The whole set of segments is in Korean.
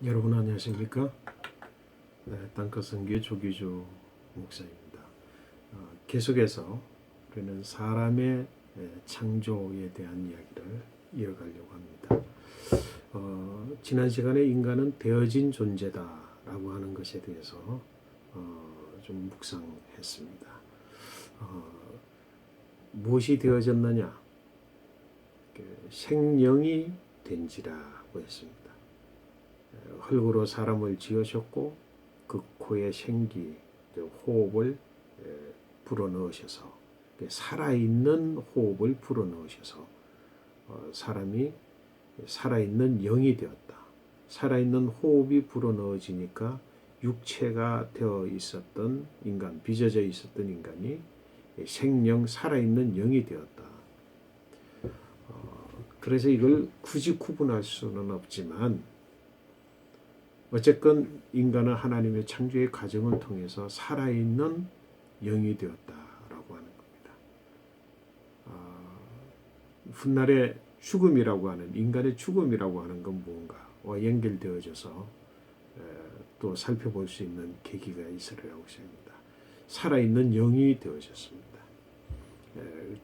여러분 안녕하십니까? 땅끝 선교회 조기주 목사입니다. 계속해서 우리는 사람의 창조에 대한 이야기를 이어가려고 합니다. 지난 시간에 인간은 되어진 존재다라고 하는 것에 대해서 좀 묵상했습니다. 무엇이 되어졌느냐? 생명이 된지라고 했습니다. 흙으로 사람을 지으셨고 그 코에 생기, 호흡을 불어넣으셔서 살아있는 호흡을 불어넣으셔서 사람이 살아있는 영이 되었다. 살아있는 호흡이 불어넣어지니까 육체가 되어 있었던 인간, 빚어져 있었던 인간이 생명, 살아있는 영이 되었다. 그래서 이걸 굳이 구분할 수는 없지만 어쨌건 인간은 하나님의 창조의 과정을 통해서 살아있는 영이 되었다라고 하는 겁니다. 훗날의 죽음이라고 하는, 인간의 죽음이라고 하는 건 무언가와 연결되어져서 또 살펴볼 수 있는 계기가 있으리라고 생각합니다. 살아있는 영이 되어졌습니다.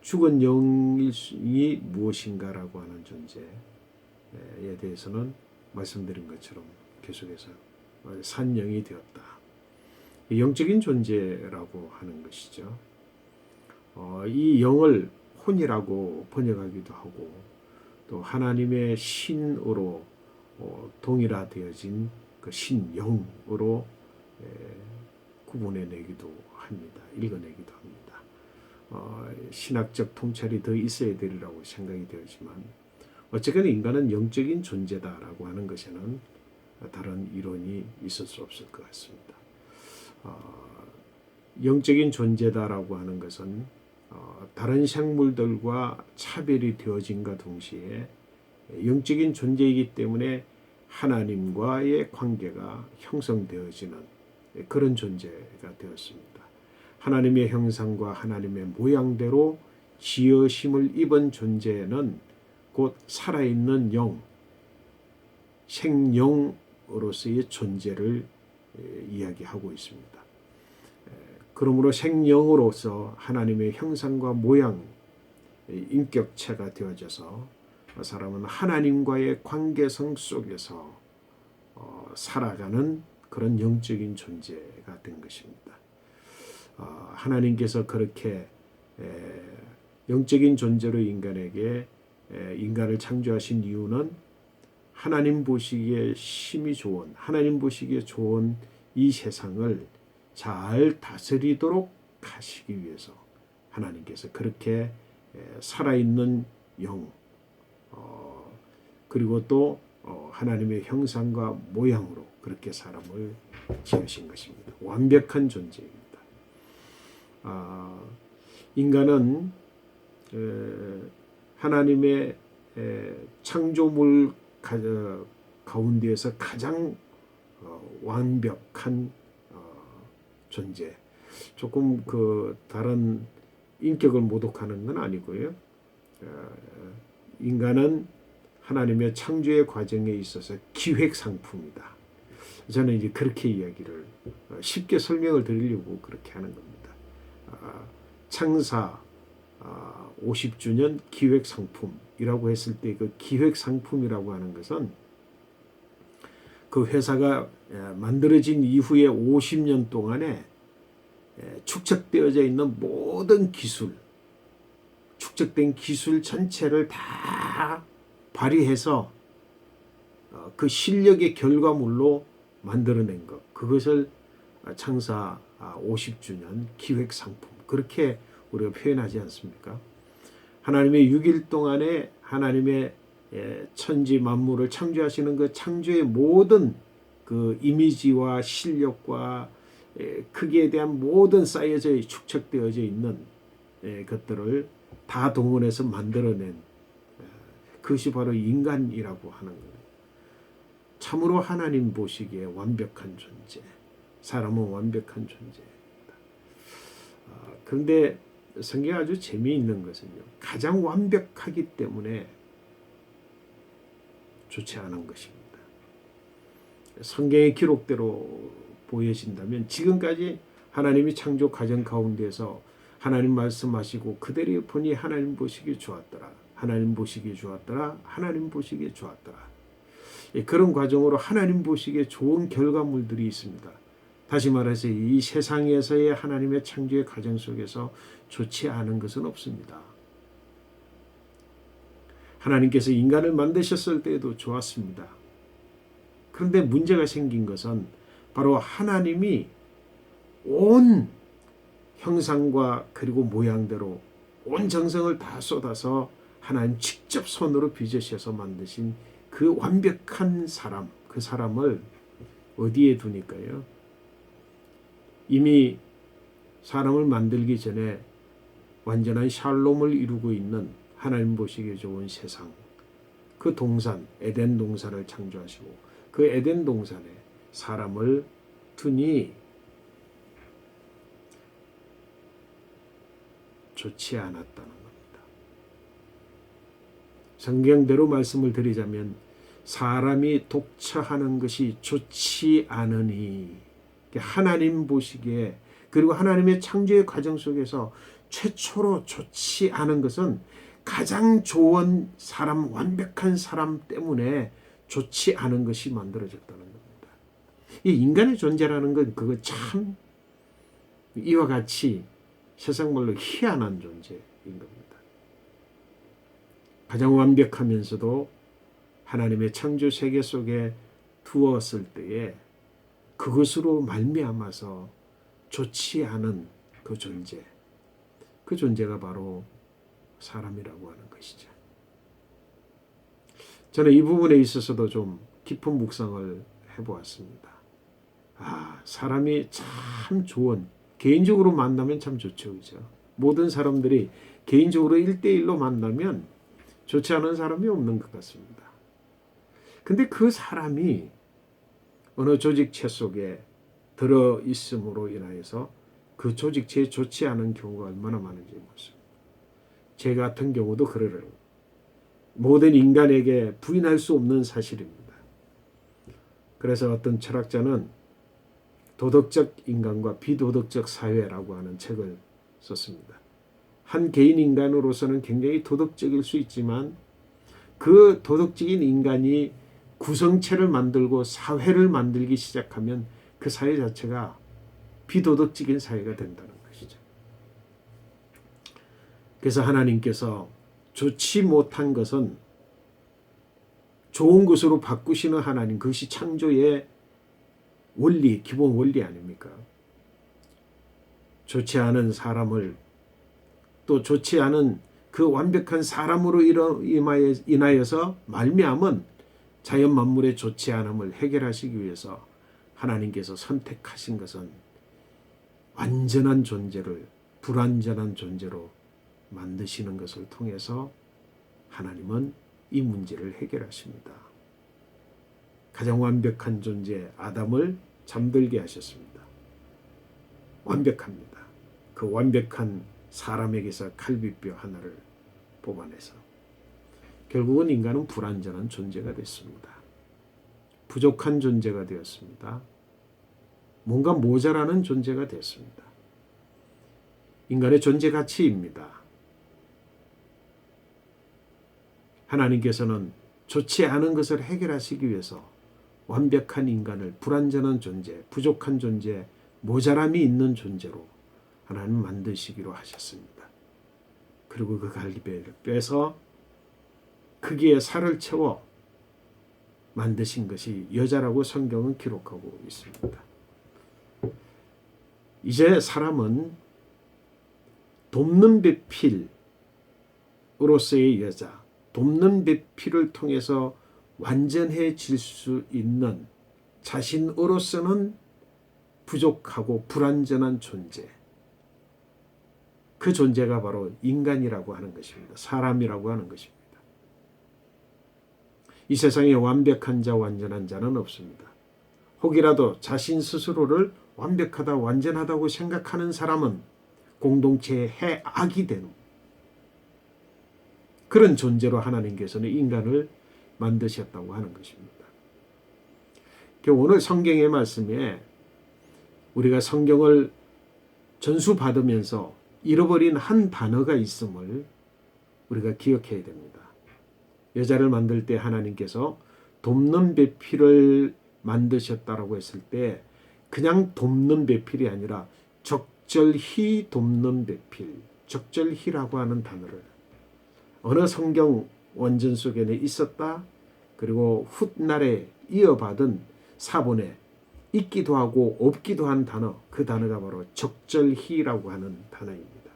죽은 영이 무엇인가라고 하는 존재에 대해서는 말씀드린 것처럼 계속해서 산영이 되었다. 영적인 존재라고 하는 것이죠. 이 영을 혼이라고 번역하기도 하고 또 하나님의 신으로 동일화되어진 그 신영으로 구분해내기도 합니다. 읽어내기도 합니다. 신학적 통찰이 더 있어야 되리라고 생각이 되지만 어쨌든 인간은 영적인 존재다라고 하는 것에는 다른 이론이 있을 수 없을 것 같습니다. 영적인 존재다라고 하는 것은 다른 생물들과 차별이 되어진과 동시에 영적인 존재이기 때문에 하나님과의 관계가 형성되어지는 그런 존재가 되었습니다. 하나님의 형상과 하나님의 모양대로 지으심을 입은 존재는 곧 살아있는 영, 생영으로서의 존재를 이야기하고 있습니다. 그러므로 생영으로서 하나님의 형상과 모양, 인격체가 되어져서 사람은 하나님과의 관계성 속에서 살아가는 그런 영적인 존재가 된 것입니다. 하나님께서 그렇게 영적인 존재로 인간을 창조하신 이유는 하나님 보시기에 심히 좋은, 하나님 보시기에 좋은 이 세상을 잘 다스리도록 하시기 위해서 하나님께서 그렇게 살아있는 영, 그리고 또 하나님의 형상과 모양으로 그렇게 사람을 지으신 것입니다. 완벽한 존재입니다. 인간은 하나님의 창조물 가운데에서 가장 완벽한 존재. 조금 다른 인격을 모독하는 건 아니고요. 인간은 하나님의 창조의 과정에 있어서 기획 상품이다. 저는 이제 그렇게 이야기를 쉽게 설명을 드리려고 그렇게 하는 겁니다. 창사 50주년 기획 상품이라고 했을 때 그 기획 상품이라고 하는 것은 그 회사가 만들어진 이후에 50년 동안에 축적되어져 있는 모든 기술, 축적된 기술 전체를 다 발휘해서 그 실력의 결과물로 만들어낸 것, 그것을 창사 50주년 기획 상품, 그렇게 우리가 표현하지 않습니까? 하나님의 6일 동안에 하나님의 천지 만물을 창조하시는 그 창조의 모든 그 이미지와 실력과 크기에 대한 모든 쌓여져 축적되어져 있는 것들을 다 동원해서 만들어낸 그것이 바로 인간이라고 하는 거예요. 참으로 하나님 보시기에 완벽한 존재, 사람은 완벽한 존재입니다. 그런데 성경이 아주 재미있는 것은요, 가장 완벽하기 때문에 좋지 않은 것입니다. 성경의 기록대로 보여진다면 지금까지 하나님이 창조 과정 가운데서 하나님 말씀하시고 그대로 보니 하나님 보시기에 좋았더라. 하나님 보시기에 좋았더라. 하나님 보시기에 좋았더라. 그런 과정으로 하나님 보시기에 좋은 결과물들이 있습니다. 다시 말해서 이 세상에서의 하나님의 창조의 과정 속에서 좋지 않은 것은 없습니다. 하나님께서 인간을 만드셨을 때에도 좋았습니다. 그런데 문제가 생긴 것은 바로 하나님이 온 형상과 그리고 모양대로 온 정성을 다 쏟아서 하나님 직접 손으로 빚으셔서 만드신 그 완벽한 사람, 그 사람을 어디에 두니까요? 이미 사람을 만들기 전에 완전한 샬롬을 이루고 있는 하나님 보시기에 좋은 세상, 그 동산, 에덴 동산을 창조하시고 그 에덴 동산에 사람을 두니 좋지 않았다는 겁니다. 성경대로 말씀을 드리자면 사람이 독처하는 것이 좋지 않으니 하나님 보시기에 그리고 하나님의 창조의 과정 속에서 최초로 좋지 않은 것은 가장 좋은 사람, 완벽한 사람 때문에 좋지 않은 것이 만들어졌다는 겁니다. 이 인간의 존재라는 건 그거 참 이와 같이 세상 말로 희한한 존재인 겁니다. 가장 완벽하면서도 하나님의 창조 세계 속에 두었을 때에 그것으로 말미암아서 좋지 않은 그 존재, 그 존재가 바로 사람이라고 하는 것이죠. 저는 이 부분에 있어서도 좀 깊은 묵상을 해보았습니다. 사람이 참 좋은, 개인적으로 만나면 참 좋죠. 그죠? 모든 사람들이 개인적으로 1대1로 만나면 좋지 않은 사람이 없는 것 같습니다. 근데 그 사람이 어느 조직체 속에 들어있음으로 인하여서 그 조직체에 좋지 않은 경우가 얼마나 많은지 모습. 제 같은 경우도 그러려고. 모든 인간에게 부인할 수 없는 사실입니다. 그래서 어떤 철학자는 도덕적 인간과 비도덕적 사회라고 하는 책을 썼습니다. 한 개인 인간으로서는 굉장히 도덕적일 수 있지만 그 도덕적인 인간이 구성체를 만들고 사회를 만들기 시작하면 그 사회 자체가 비도덕적인 사회가 된다는 것이죠. 그래서 하나님께서 좋지 못한 것은 좋은 것으로 바꾸시는 하나님, 그것이 창조의 원리, 기본 원리 아닙니까? 좋지 않은 사람을 또 좋지 않은 그 완벽한 사람으로 인하여서 말미암은 자연 만물의 좋지 않음을 해결하시기 위해서 하나님께서 선택하신 것은 완전한 존재를 불완전한 존재로 만드시는 것을 통해서 하나님은 이 문제를 해결하십니다. 가장 완벽한 존재 아담을 잠들게 하셨습니다. 완벽합니다. 그 완벽한 사람에게서 갈비뼈 하나를 뽑아내서 결국은 인간은 불완전한 존재가 됐습니다. 부족한 존재가 되었습니다. 뭔가 모자라는 존재가 됐습니다. 인간의 존재 가치입니다. 하나님께서는 좋지 않은 것을 해결하시기 위해서 완벽한 인간을 불완전한 존재, 부족한 존재, 모자람이 있는 존재로 하나님 만드시기로 하셨습니다. 그리고 그 갈비뼈를 빼서 거기에 살을 채워 만드신 것이 여자라고 성경은 기록하고 있습니다. 이제 사람은 돕는 배필으로서의 여자, 돕는 배필을 통해서 완전해질 수 있는 자신으로서는 부족하고 불완전한 존재, 그 존재가 바로 인간이라고 하는 것입니다. 사람이라고 하는 것입니다. 이 세상에 완벽한 자, 완전한 자는 없습니다. 혹이라도 자신 스스로를 완벽하다, 완전하다고 생각하는 사람은 공동체의 해악이 되는 그런 존재로 하나님께서는 인간을 만드셨다고 하는 것입니다. 오늘 성경의 말씀에 우리가 성경을 전수받으면서 잃어버린 한 단어가 있음을 우리가 기억해야 됩니다. 여자를 만들 때 하나님께서 돕는 배필을 만드셨다라고 했을 때 그냥 돕는 배필이 아니라 적절히 돕는 배필, 적절히라고 하는 단어를 어느 성경 원전 속에는 있었다. 그리고 훗날에 이어받은 사본에 있기도 하고 없기도 한 단어, 그 단어가 바로 적절히라고 하는 단어입니다.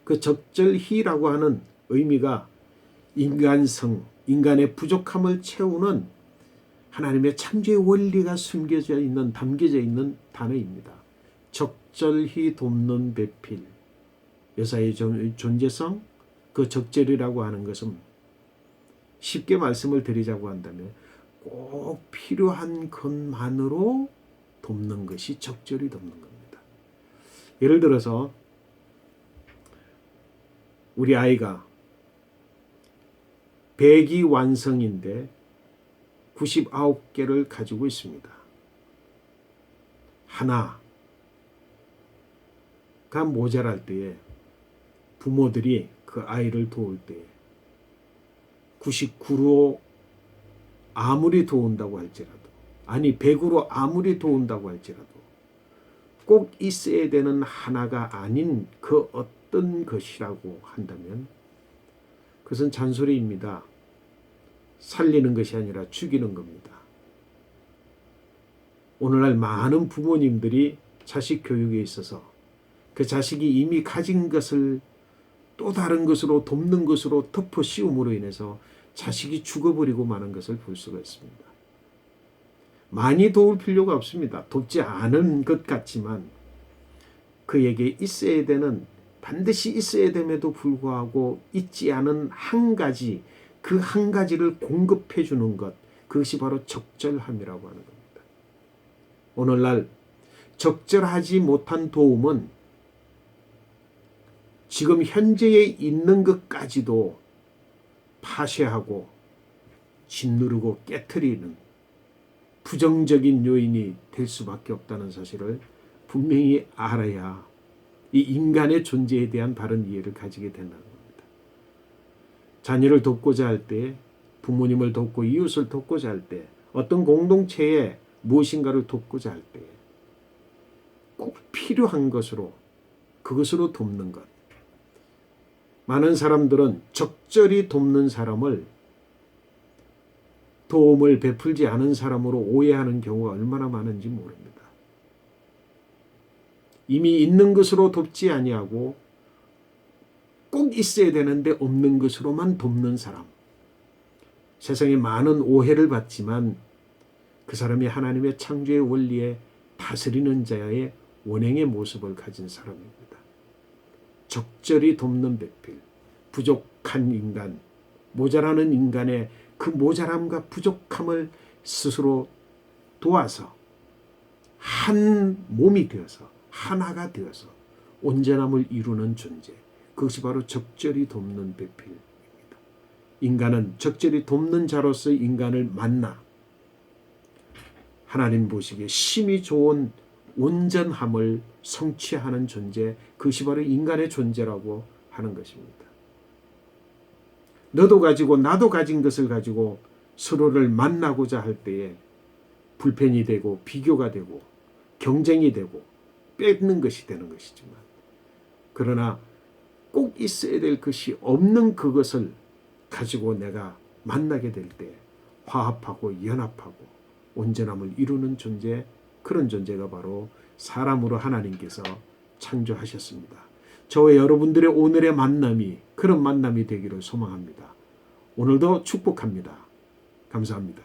그 적절히라고 하는 의미가 인간성, 인간의 부족함을 채우는 하나님의 창조의 원리가 숨겨져 있는, 담겨져 있는 단어입니다. 적절히 돕는 배필, 여자의 존재성, 그 적절이라고 하는 것은 쉽게 말씀을 드리자고 한다면 꼭 필요한 것만으로 돕는 것이 적절히 돕는 겁니다. 예를 들어서 우리 아이가 배기완성인데 99개를 가지고 있습니다. 하나가 모자랄 때에 부모들이 그 아이를 도울 때에 99로 아무리 도운다고 할지라도, 아니 100으로 아무리 도운다고 할지라도 꼭 있어야 되는 하나가 아닌 그 어떤 것이라고 한다면 그것은 잔소리입니다. 살리는 것이 아니라 죽이는 겁니다. 오늘날 많은 부모님들이 자식 교육에 있어서 그 자식이 이미 가진 것을 또 다른 것으로 돕는 것으로 덮어 씌움으로 인해서 자식이 죽어버리고 마는 것을 볼 수가 있습니다. 많이 도울 필요가 없습니다. 돕지 않은 것 같지만 그에게 있어야 되는, 반드시 있어야 됨에도 불구하고 있지 않은 한 가지, 그 한 가지를 공급해 주는 것, 그것이 바로 적절함이라고 하는 겁니다. 오늘날 적절하지 못한 도움은 지금 현재에 있는 것까지도 파쇄하고 짓누르고 깨트리는 부정적인 요인이 될 수밖에 없다는 사실을 분명히 알아야 이 인간의 존재에 대한 바른 이해를 가지게 된다는 겁니다. 자녀를 돕고자 할 때, 부모님을 돕고 이웃을 돕고자 할 때, 어떤 공동체에 무엇인가를 돕고자 할 때 꼭 필요한 것으로, 그것으로 돕는 것. 많은 사람들은 적절히 돕는 사람을 도움을 베풀지 않은 사람으로 오해하는 경우가 얼마나 많은지 모릅니다. 이미 있는 것으로 돕지 아니하고 꼭 있어야 되는데 없는 것으로만 돕는 사람. 세상에 많은 오해를 받지만 그 사람이 하나님의 창조의 원리에 다스리는 자의 원행의 모습을 가진 사람입니다. 적절히 돕는 배필, 부족한 인간, 모자라는 인간의 그 모자람과 부족함을 스스로 도와서 한 몸이 되어서, 하나가 되어서 온전함을 이루는 존재, 그것이 바로 적절히 돕는 배필입니다. 인간은 적절히 돕는 자로서 인간을 만나 하나님 보시기에 심히 좋은 온전함을 성취하는 존재, 그것이 바로 인간의 존재라고 하는 것입니다. 너도 가지고 나도 가진 것을 가지고 서로를 만나고자 할 때에 불편이 되고 비교가 되고 경쟁이 되고 뺏는 것이 되는 것이지만, 그러나 꼭 있어야 될 것이 없는 그것을 가지고 내가 만나게 될 때 화합하고 연합하고 온전함을 이루는 존재, 그런 존재가 바로 사람으로 하나님께서 창조하셨습니다. 저와 여러분들의 오늘의 만남이 그런 만남이 되기를 소망합니다. 오늘도 축복합니다. 감사합니다.